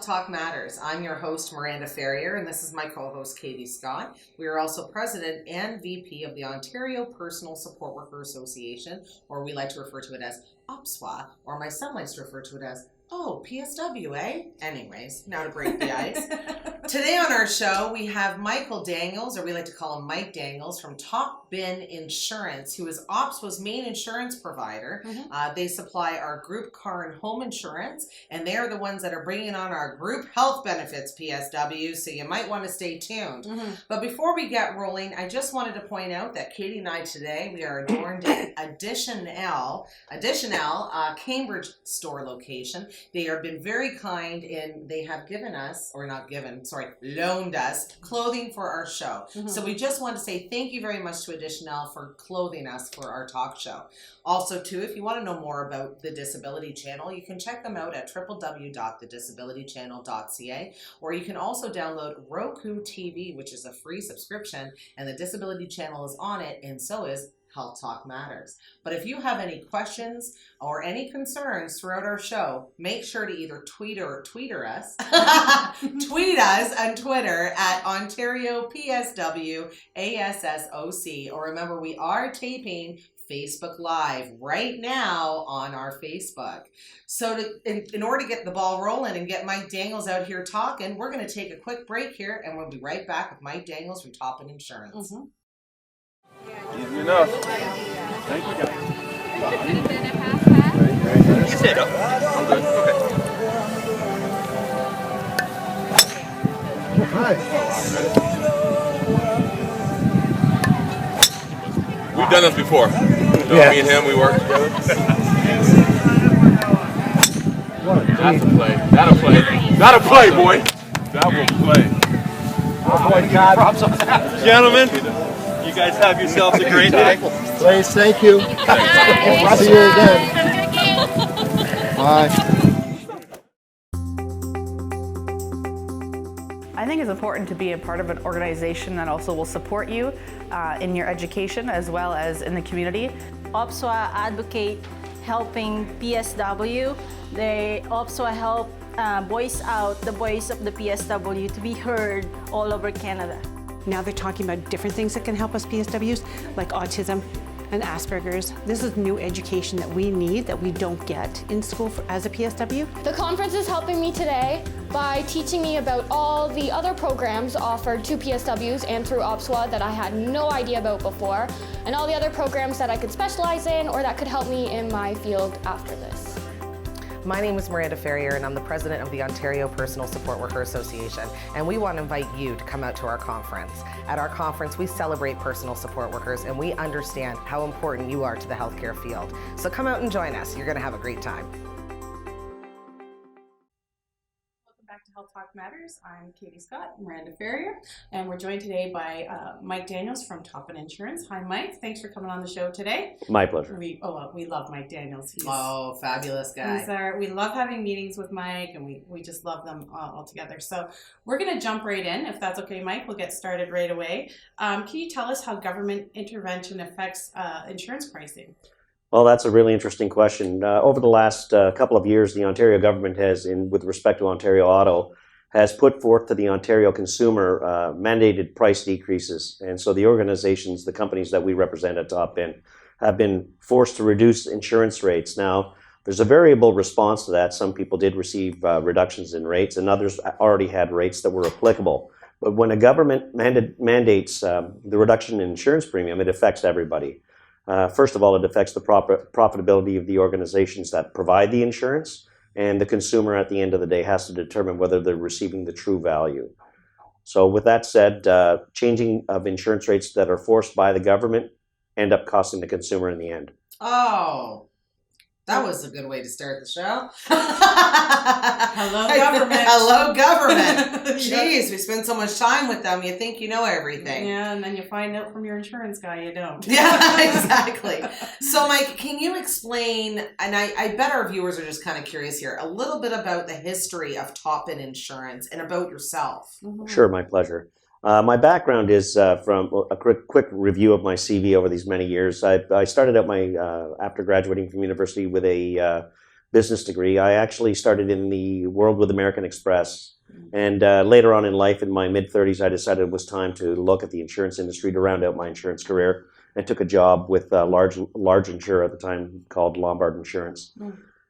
Talk Matters. I'm your host, Miranda Ferrier, and this is my co-host, Katie Scott. We are also president and VP of the Ontario Personal Support Worker Association, or we like to refer to it as OPSWA, or my son likes to refer to it as PSW, eh? Anyways, now to break the ice. Today on our show, we have Michael Daniels, or we like to call him Mike Daniels, from Topin Insurance, who is OPSWA's main insurance provider. They supply our group car and home insurance, and they are the ones that are bringing on our group health benefits, PSW, so you might want to stay tuned. But before we get rolling, I just wanted to point out that Katie and I today, we are adorned in Addition L, Cambridge store location. They have been very kind and they have given us, or not given, loaned us clothing for our show. So we just want to say thank you very much to Addition L for clothing us for our talk show. Also, too, if you want to know more about the Disability Channel, you can check them out at www.thedisabilitychannel.ca, or you can also download Roku TV, which is a free subscription, and the Disability Channel is on it, and so is Health Talk Matters. But if you have any questions or any concerns throughout our show, make sure to either tweet us on Twitter at Ontario PSW ASSOC, or remember, we are taping Facebook Live right now on our Facebook. So in order to get the ball rolling and get Mike Daniels out here talking, we're going to take a quick break here, and we'll be right back with Mike Daniels from Topin Insurance. Easy enough. Thank you, guys. You can stand up. I'm good. Okay. Hi. We've done this before. Me and him, we work together. That's a play. That'll play. That'll play, boy. That will play. Oh my God. Props on that. Gentlemen, you guys have yourselves a great day. Please, thank you. See you again. Bye. I think it's important to be a part of an organization that also will support you in your education as well as in the community. OPSWA advocate helping PSW. OPSWA help voice out the voice of the PSW to be heard all over Canada. Now they're talking about different things that can help us PSWs, like autism and Asperger's. This is new education that we need, that we don't get in school as a PSW. The conference is helping me today by teaching me about all the other programs offered to PSWs and through OPSWA that I had no idea about before, and all the other programs that I could specialize in or that could help me in my field after this. My name is Miranda Ferrier, and I'm the president of the Ontario Personal Support Worker Association, and we want to invite you to come out to our conference. At our conference, we celebrate personal support workers, and we understand how important you are to the healthcare field. So come out and join us. You're going to have a great time. Back to Health Talk Matters. I'm Katie Scott, Miranda Ferrier, and we're joined today by Mike Daniels from Topin Insurance. Hi, Mike. Thanks for coming on the show today. My pleasure. We love Mike Daniels. He's fabulous guy. We love having meetings with Mike, and we just love them all together. So we're going to jump right in, if that's okay, Mike. We'll get started right away. Can you tell us how government intervention affects insurance pricing? Well, that's a really interesting question. Over the last couple of years, the Ontario government has, with respect to Ontario Auto, has put forth to the Ontario consumer mandated price decreases. And so the organizations, the companies that we represent at Topin, have been forced to reduce insurance rates. Now, there's a variable response to that. Some people did receive reductions in rates, and others already had rates that were applicable. But when a government mandates the reduction in insurance premium, it affects everybody. First of all, it affects the profitability of the organizations that provide the insurance, and the consumer at the end of the day has to determine whether they're receiving the true value. So with that said, changing of insurance rates that are forced by the government end up costing the consumer in the end. Oh, that was a good way to start the show. Hello, government. Hello, government. Jeez, we spend so much time with them. You think you know everything. Yeah, and then you find out from your insurance guy you don't. Yeah, exactly. So, Mike, can you explain, and I bet our viewers are just kind of curious here, a little bit about the history of Topin Insurance and about yourself? Sure, my pleasure. My background is from a quick review of my CV over these many years. I started out my after graduating from university with a business degree. I actually started in the world with American Express. And later on in life, in my mid-30s, I decided it was time to look at the insurance industry to round out my insurance career. I took a job with a large insurer at the time called Lombard Insurance,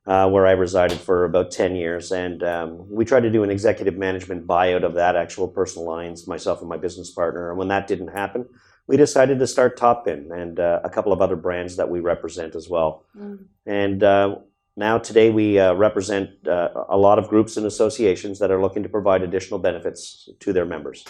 where I resided for about 10 years. And we tried to do an executive management buyout of that actual personal lines, myself and my business partner. And when that didn't happen, we decided to start Topin and a couple of other brands that we represent as well. And now today we represent a lot of groups and associations that are looking to provide additional benefits to their members.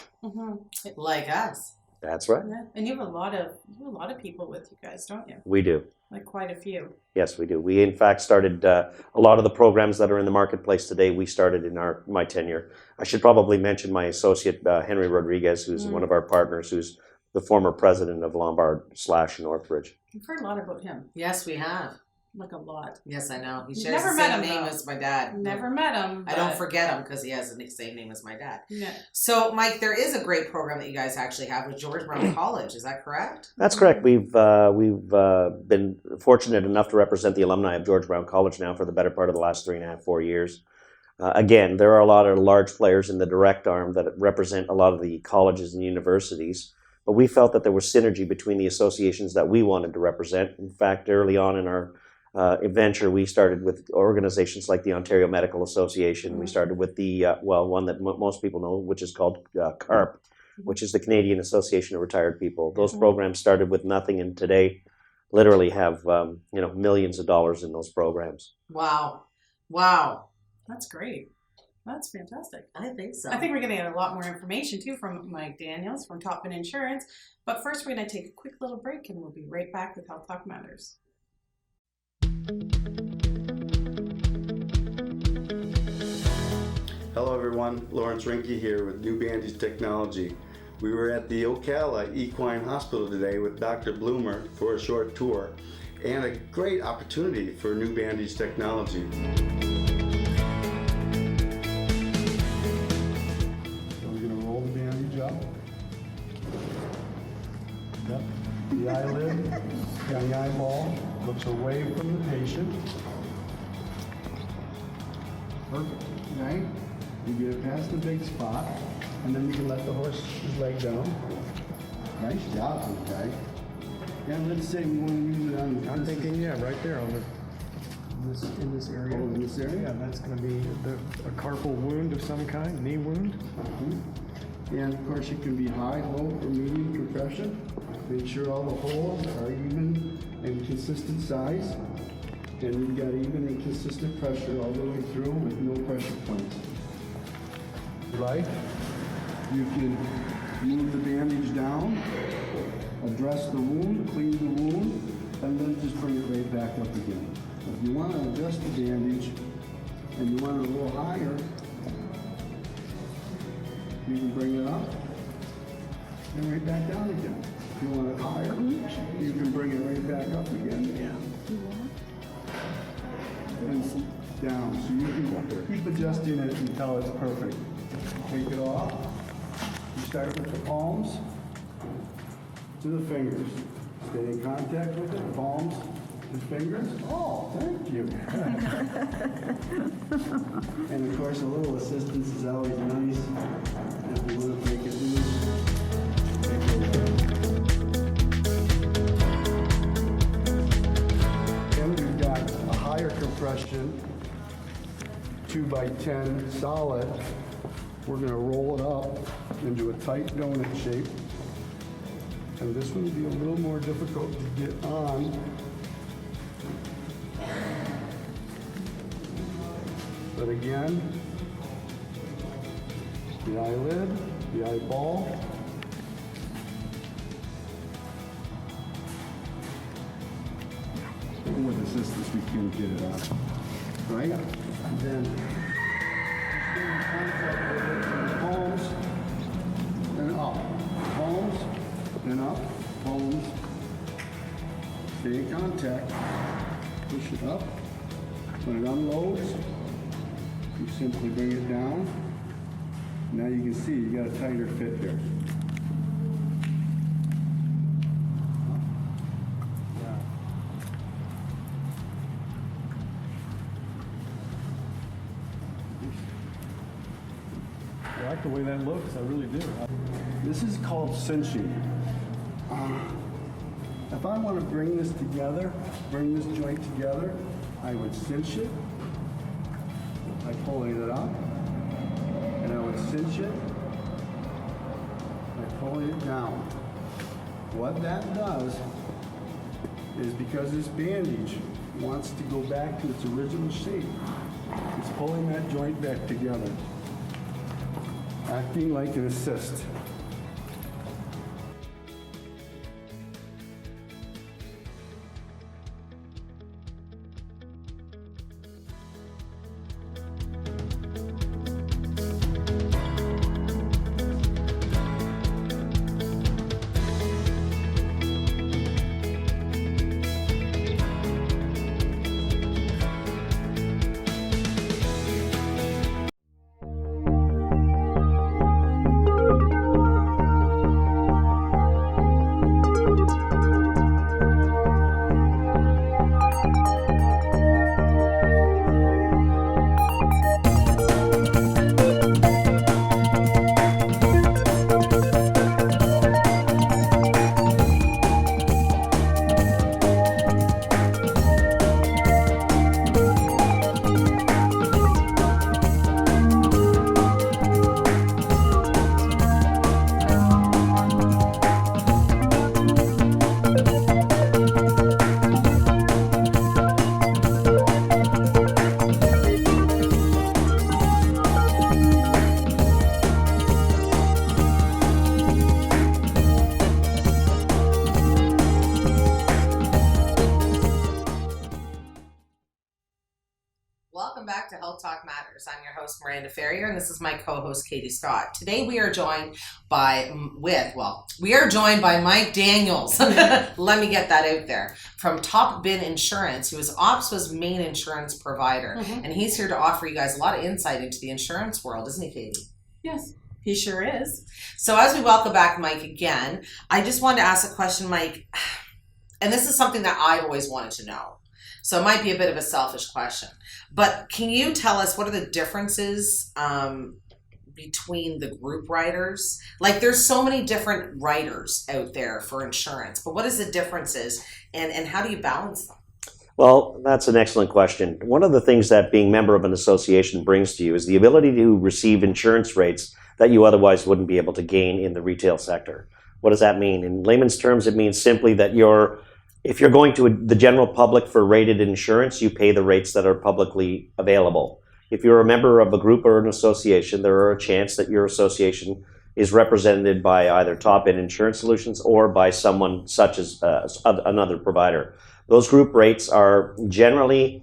Like us. That's right. Yeah. And you have a lot of people with you guys, don't you? We do. Like quite a few. Yes, we do. We in fact started a lot of the programs that are in the marketplace today. We started in my tenure. I should probably mention my associate Henry Rodriguez, who's one of our partners, who's the former president of Lombard/Northbridge. We've heard a lot about him. Yes, we have. Like a lot. Yes, I know. He You've shares never the met same him, name though. as my dad. Never met him. I don't forget him because he has the same name as my dad. Yeah. So, Mike, there is a great program that you guys actually have with George Brown College. Is that correct? That's correct. We've been fortunate enough to represent the alumni of George Brown College now for the better part of the last 3.5, 4 years. Again, there are a lot of large players in the direct arm that represent a lot of the colleges and universities, but we felt that there was synergy between the associations that we wanted to represent. In fact, early on in our venture, we started with organizations like the Ontario Medical Association. We started with the, one that most people know, which is called CARP, which is the Canadian Association of Retired People. Those programs started with nothing, and today literally have millions of dollars in those programs. Wow. Wow. That's great. That's fantastic. I think so. I think we're going to get a lot more information too from Mike Daniels from Topin Insurance. But first, we're going to take a quick little break, and we'll be right back with Health Talk Matters. Hello everyone, Lawrence Rinke here with New Bandage Technology. We were at the Ocala Equine Hospital today with Dr. Bloomer for a short tour and a great opportunity for New Bandage Technology. So we're going to roll the bandage up. Yep. The eyelid and the eyeball looks away from the patient. Perfect. Okay. You get it past the big spot, and then you can let the horse's leg down. Nice job, okay. And let's say we want to use it on. I'm thinking, yeah, right there on in this area. Oh, in this area? Yeah, that's going to be a carpal wound of some kind, knee wound. And of course, it can be high, low, or medium compression. Make sure all the holes are even and consistent size. And you've got even and consistent pressure all the way through with no pressure points. Right? You can move the bandage down, address the wound, clean the wound, and then just bring it right back up again. If you want to adjust the bandage and you want it a little higher, you can bring it up and right back down again. If you want it higher, you can bring it right back up again. And down. So you can keep adjusting it until it's perfect. Take it off. You start with the palms to the fingers. Stay in contact with it, palms to fingers. Oh, thank you. And of course, a little assistance is always nice. If you want to make it loose, and we've got a higher compression, 2x10 solid. We're going to roll it up into a tight donut shape. And this one will be a little more difficult to get on. But again, the eyelid, the eyeball. With assistance, we can get it on. Right? And then palms and up, palms and up, palms. Stay in contact. Push it up. When it unloads, you simply bring it down. Now you can see you got a tighter fit here. I like the way that looks, I really do. This is called cinching. If I want to bring this together, bring this joint together, I would cinch it by pulling it up, and I would cinch it by pulling it down. What that does is, because this bandage wants to go back to its original shape, it's pulling that joint back together, acting like an assist. Welcome back to Health Talk Matters. I'm your host, Miranda Ferrier, and this is my co-host, Katie Scott. Today we are joined by Mike Daniels. Let me get that out there. From Topin Insurance, who is OPSWA's main insurance provider. And he's here to offer you guys a lot of insight into the insurance world, isn't he, Katie? Yes, he sure is. So as we welcome back Mike again, I just wanted to ask a question, Mike, and this is something that I've always wanted to know. So it might be a bit of a selfish question, but can you tell us what are the differences between the group writers? Like, there's so many different writers out there for insurance, but what is the differences and how do you balance them? Well, that's an excellent question. One of the things that being member of an association brings to you is the ability to receive insurance rates that you otherwise wouldn't be able to gain in the retail sector. What does that mean? In layman's terms, it means simply that if you're going to the general public for rated insurance, you pay the rates that are publicly available. If you're a member of a group or an association, there are a chance that your association is represented by either Topin Insurance Solutions or by someone such as another provider. Those group rates are generally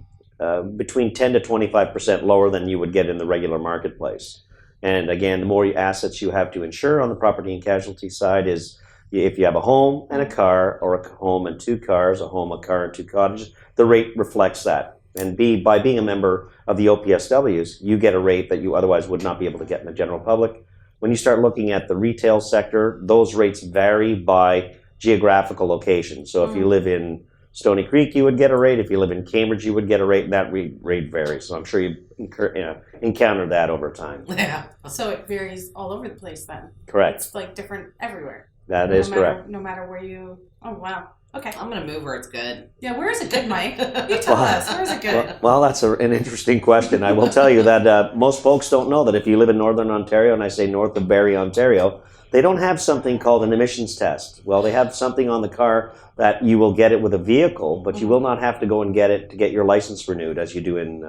between 10 to 25% lower than you would get in the regular marketplace. And again, the more assets you have to insure on the property and casualty side is, if you have a home and a car, or a home and two cars, a home, a car, and two cottages, the rate reflects that. And by being a member of the OPSWs, you get a rate that you otherwise would not be able to get in the general public. When you start looking at the retail sector, those rates vary by geographical location. So if you live in Stony Creek, you would get a rate. If you live in Cambridge, you would get a rate, and that rate varies. So I'm sure you encounter that over time. Yeah. So it varies all over the place then. Correct. It's like different everywhere. That is correct. No matter where you. Oh wow. Okay. I'm gonna move where it's good. Yeah. Where is it good, Mike? You tell us. Where is it good? Well, that's an interesting question. I will tell you that most folks don't know that if you live in Northern Ontario, and I say north of Barrie, Ontario, they don't have something called an emissions test. Well, they have something on the car that you will get it with a vehicle, but you will not have to go and get it to get your license renewed as you do in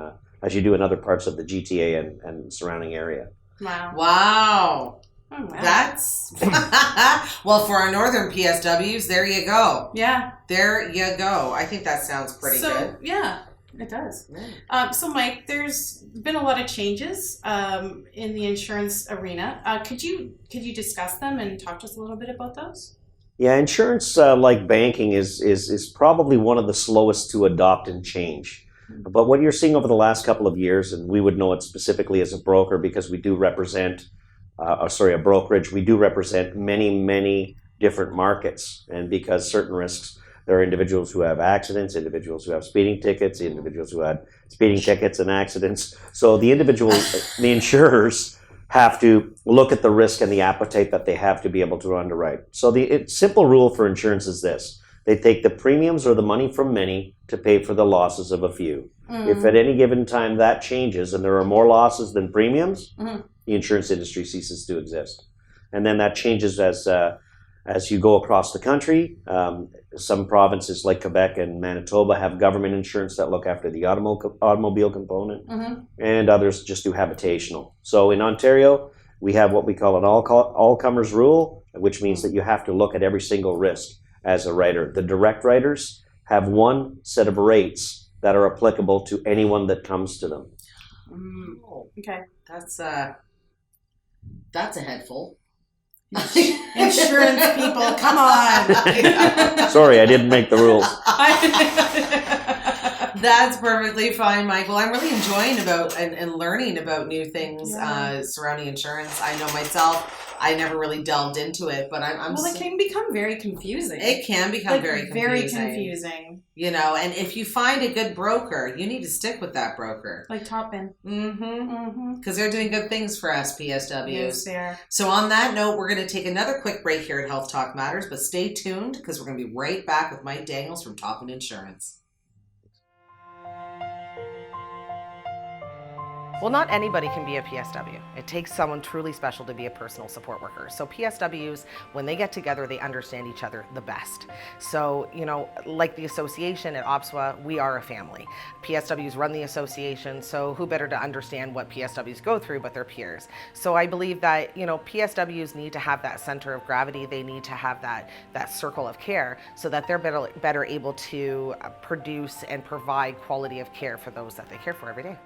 other parts of the GTA and surrounding area. Wow. Wow. Oh, wow. That's well, for our northern PSWs, there you go. Yeah. There you go. I think that sounds pretty good. Yeah, it does. So Mike, there's been a lot of changes in the insurance arena. Could you discuss them and talk to us a little bit about those? Yeah, insurance, like banking, is probably one of the slowest to adopt and change. But what you're seeing over the last couple of years, and we would know it specifically as a broker because we do represent a brokerage, we do represent many, many different markets. And because certain risks, there are individuals who have accidents, individuals who have speeding tickets, individuals who had speeding tickets and accidents. So the insurers have to look at the risk and the appetite that they have to be able to underwrite. So the simple rule for insurance is this. They take the premiums or the money from many to pay for the losses of a few. If at any given time that changes and there are more losses than premiums, the insurance industry ceases to exist. And then that changes as you go across the country. Some provinces like Quebec and Manitoba have government insurance that look after the automobile component, and others just do habitational. So in Ontario, we have what we call an all-comers rule, which means that you have to look at every single risk as a writer. The direct writers have one set of rates that are applicable to anyone that comes to them. Okay. That's a headful. Insurance people, come on. Sorry, I didn't make the rules. That's perfectly fine, Michael. I'm really enjoying and learning about new things surrounding insurance. I know myself, I never really delved into it, but it can become very confusing. It can become very confusing. You know, and if you find a good broker, you need to stick with that broker. Like Topin. Because they're doing good things for us PSWs. Yes, they are. So on that note, we're going to take another quick break here at Health Talk Matters, but stay tuned because we're going to be right back with Mike Daniels from Topin Insurance. Well, not anybody can be a PSW. It takes someone truly special to be a personal support worker. So PSWs, when they get together, they understand each other the best. So, you know, like the association at OPSWA, we are a family. PSWs run the association, so who better to understand what PSWs go through but their peers. So I believe that, you know, PSWs need to have that center of gravity. They need to have that circle of care so that they're better able to produce and provide quality of care for those that they care for every day.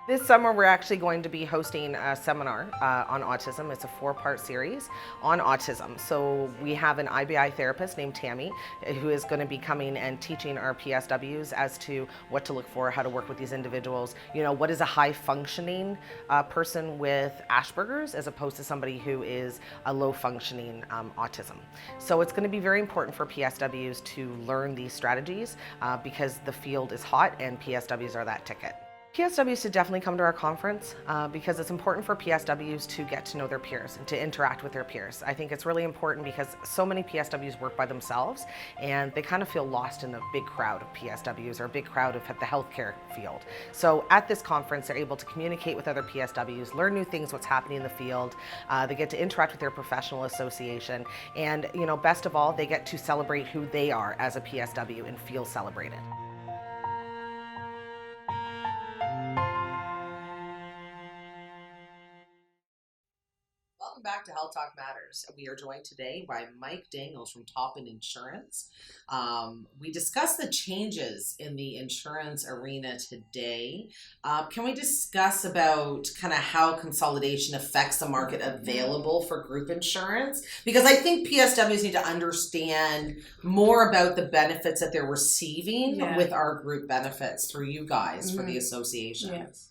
This summer, we're actually going to be hosting a seminar on autism. It's a 4-part series on autism. So we have an IBI therapist named Tammy who is going to be coming and teaching our PSWs as to what to look for, how to work with these individuals. You know, what is a high-functioning person with Asperger's as opposed to somebody who is a low-functioning autism. So it's going to be very important for PSWs to learn these strategies because the field is hot and PSWs are that ticket. PSWs should definitely come to our conference because it's important for PSWs to get to know their peers and to interact with their peers. I think it's really important because so many PSWs work by themselves and they kind of feel lost in the big crowd of PSWs or a big crowd of the healthcare field. So at this conference, they're able to communicate with other PSWs, learn new things, what's happening in the field. They get to interact with their professional association, and you know, best of all, they get to celebrate who they are as a PSW and feel celebrated. Welcome back to Health Talk Matters. We are joined today by Mike Daniels from Topin Insurance. We discussed the changes in the insurance arena today. Can we discuss about kind of how consolidation affects the market available for group insurance? Because I think PSWs need to understand more about the benefits that they're receiving with our group benefits through you guys for the association. Yes.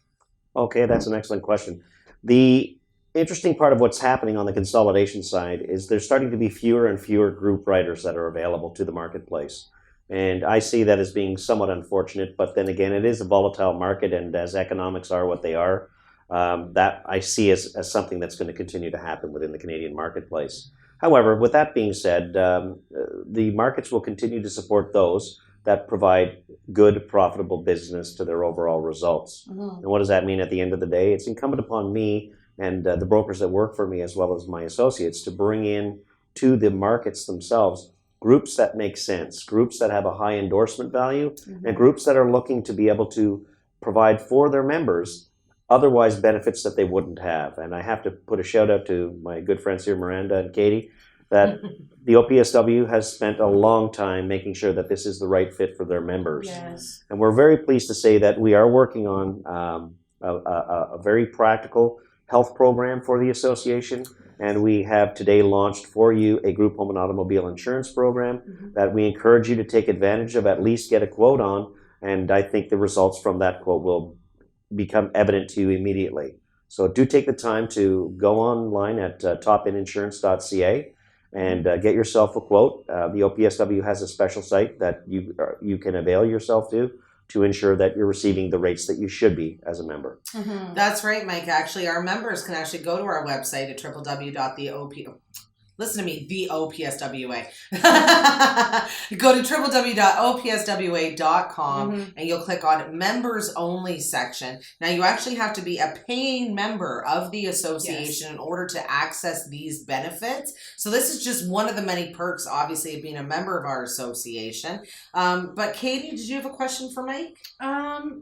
Okay, that's an excellent question. The interesting part of what's happening on the consolidation side is there's starting to be fewer and fewer group writers that are available to the marketplace. And I see that as being somewhat unfortunate, but then again, it is a volatile market, and as economics are what they are, that I see as something that's going to continue to happen within the Canadian marketplace. However, with that being said, the markets will continue to support those that provide good, profitable business to their overall results. And what does that mean at the end of the day? It's incumbent upon me and the brokers that work for me, as well as my associates, to bring in to the markets themselves groups that make sense, groups that have a high endorsement value, and groups that are looking to be able to provide for their members otherwise benefits that they wouldn't have. And I have to put a shout out to my good friends here, Miranda and Katie, that the OPSW has spent a long time making sure that this is the right fit for their members. Yes. And we're very pleased to say that we are working on a very practical health program for the association, and we have today launched for you a group home and automobile insurance program that we encourage you to take advantage of, at least get a quote on, and I think the results from that quote will become evident to you immediately. So do take the time to go online at topininsurance.ca and get yourself a quote. The OPSW has a special site that you can avail yourself to to ensure that you're receiving the rates that you should be as a member. That's right, Mike. Actually, our members can actually go to our website at www.theop. Listen to me, the OPSWA. Go to www.opswa.com and you'll click on members only section. Now you actually have to be a paying member of the association in order to access these benefits. So this is just one of the many perks, obviously, of being a member of our association. But Katie, did you have a question for Mike?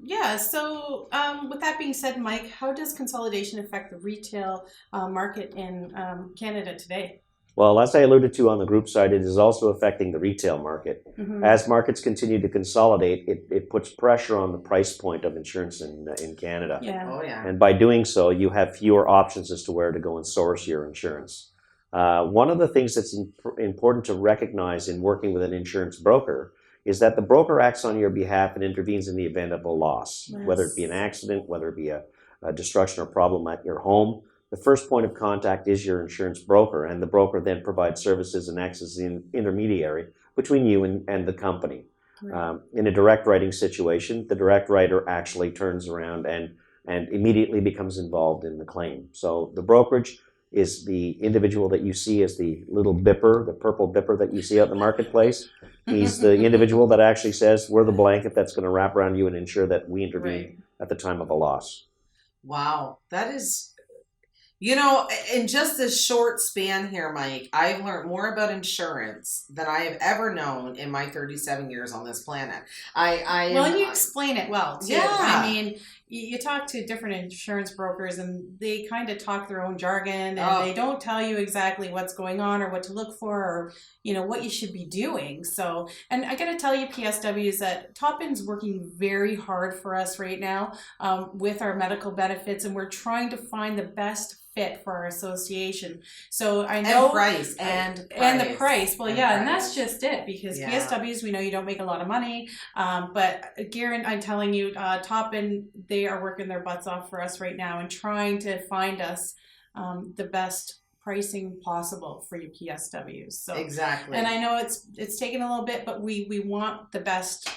Yeah, so with that being said, Mike, how does consolidation affect the retail market in Canada today? Well, as I alluded to on the group side, it is also affecting the retail market. As markets continue to consolidate, it puts pressure on the price point of insurance in Canada. And by doing so, you have fewer options as to where to go and source your insurance. One of the things that's important to recognize in working with an insurance broker is that the broker acts on your behalf and intervenes in the event of a loss, whether it be an accident, whether it be a destruction or problem at your home. The first point of contact is your insurance broker, and the broker then provides services and acts as the intermediary between you and the company. In a direct writing situation, the direct writer actually turns around and immediately becomes involved in the claim. So the brokerage is the individual that you see as the little bipper, the purple bipper that you see out in the marketplace. He's the individual that actually says, we're the blanket that's going to wrap around you and ensure that we intervene at the time of a loss. Wow, that is... You know, in just this short span here, Mike, I've learned more about insurance than I have ever known in my 37 years on this planet. Well, you explain it well, too. Yeah. I mean, you talk to different insurance brokers and they kind of talk their own jargon and they don't tell you exactly what's going on or what to look for or, you know, what you should be doing. So, and I got to tell you, PSWs, that Topin's working very hard for us right now with our medical benefits, and we're trying to find the best fit for our association. So I know and the price. Well, and that's just it, because PSWs, we know you don't make a lot of money, but Garen, I'm telling you, Topin, they are working their butts off for us right now and trying to find us the best pricing possible for you PSWs. So exactly. And I know it's taken a little bit, but we want the best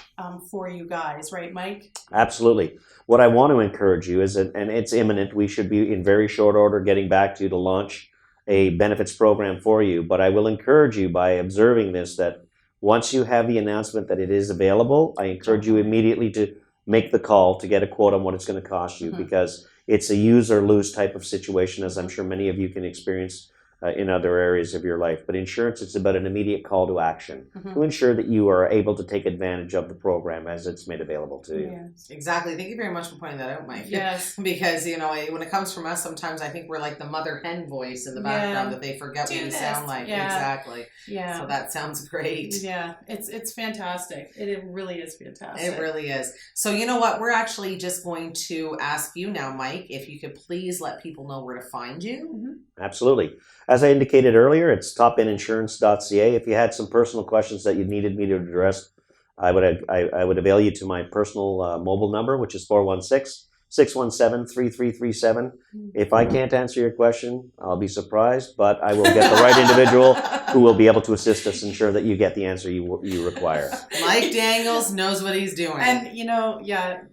for you guys, right, Mike? Absolutely. What I want to encourage you is, and it's imminent, we should be in very short order getting back to launch a benefits program for you. But I will encourage you by observing this, that once you have the announcement that it is available, I encourage you immediately to make the call to get a quote on what it's going to cost you, because it's a use or lose type of situation, as I'm sure many of you can experience in other areas of your life. But insurance, it's about an immediate call to action to ensure that you are able to take advantage of the program as it's made available to you. Yes. Exactly. Thank you very much for pointing that out, Mike. Yes. Because, you know, when it comes from us, sometimes I think we're like the mother hen voice in the background that they forget what we sound like. Exactly. Yeah. So that sounds great. Yeah. It's fantastic. It really is fantastic. It really is. So you know what? We're actually just going to ask you now, Mike, if you could please let people know where to find you. Absolutely. As I indicated earlier, it's topininsurance.ca. If you had some personal questions that you needed me to address, I would avail you to my personal mobile number, which is 416-617-3337. If I can't answer your question, I'll be surprised, but I will get the right individual who will be able to assist us, ensure that you get the answer you require. Mike Daniels knows what he's doing. And, you know,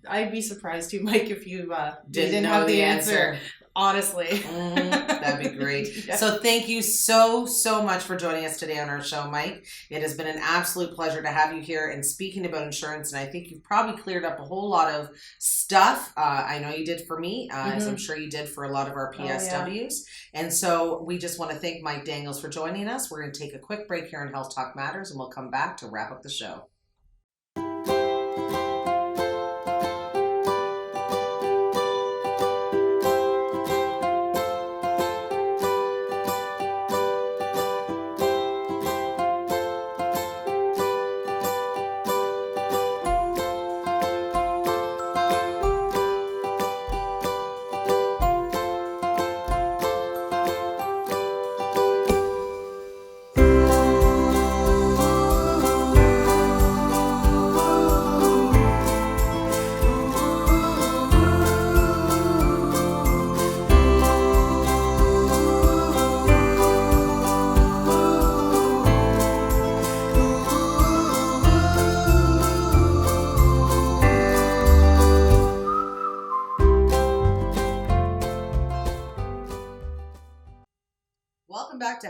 I'd be surprised too, Mike, if you didn't have the answer. Honestly. That'd be great. So thank you so much for joining us today on our show, Mike. It has been an absolute pleasure to have you here and speaking about insurance, and I think you've probably cleared up a whole lot of stuff. I know you did for me, as I'm sure you did for a lot of our PSWs. And so we just want to thank Mike Daniels for joining us. We're going to take a quick break here on Health Talk Matters, and we'll come back to wrap up the show.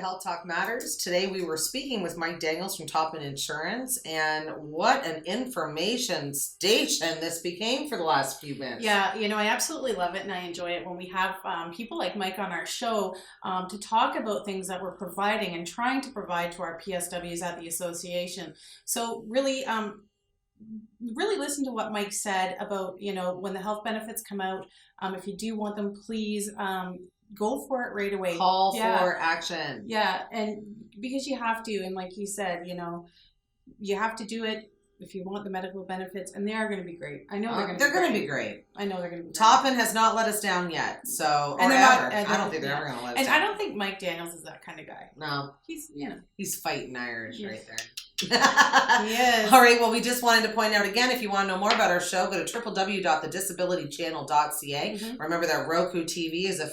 Health Talk Matters. Today we were speaking with Mike Daniels from Topin Insurance, and what an information station this became for the last few minutes. Yeah, I absolutely love it, and I enjoy it when we have people like Mike on our show to talk about things that we're providing and trying to provide to our PSWs at the association. So really listen to what Mike said about, when the health benefits come out, if you do want them, please go for it right away. Call for action. Yeah, and because you have to, and like he said, you have to do it if you want the medical benefits, and they are going to be great. I know they're going to be great. I know they're going to be great. Topin has not let us down yet, so and I don't think they're ever going to let us down. And I don't think Mike Daniels is that kind of guy. No, he's fighting Irish right there. Yes. All right, well, we just wanted to point out again, if you want to know more about our show, go to www.thedisabilitychannel.ca. Remember that Roku TV is a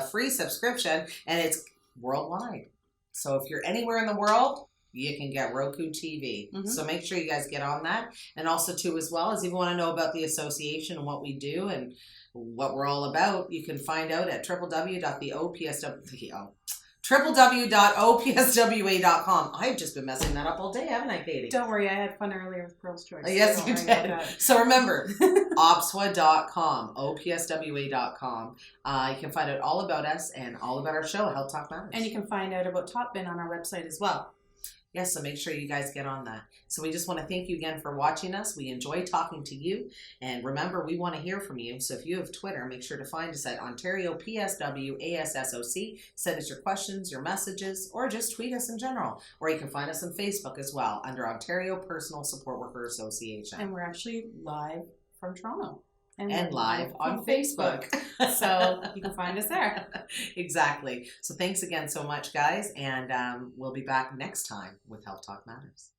free subscription, and it's worldwide. So if you're anywhere in the world, you can get Roku TV. So make sure you guys get on that. And also, too, as well, as if you want to know about the association and what we do and what we're all about, you can find out at www.opswa.com. I've just been messing that up all day, haven't I, Katie? Don't worry, I had fun earlier with Girls' Choice. Yes, you did. So remember, opswa.com, opswa.com. You can find out all about us and all about our show, Health Talk Matters. And you can find out about Topin on our website as well. Yes, so make sure you guys get on that. So we just want to thank you again for watching us. We enjoy talking to you. And remember, we want to hear from you. So if you have Twitter, make sure to find us at Ontario PSW ASSOC. Send us your questions, your messages, or just tweet us in general. Or you can find us on Facebook as well under Ontario Personal Support Worker Association. And we're actually live from Toronto. And live on Facebook. So you can find us there. Exactly. So thanks again so much, guys. And we'll be back next time with Health Talk Matters.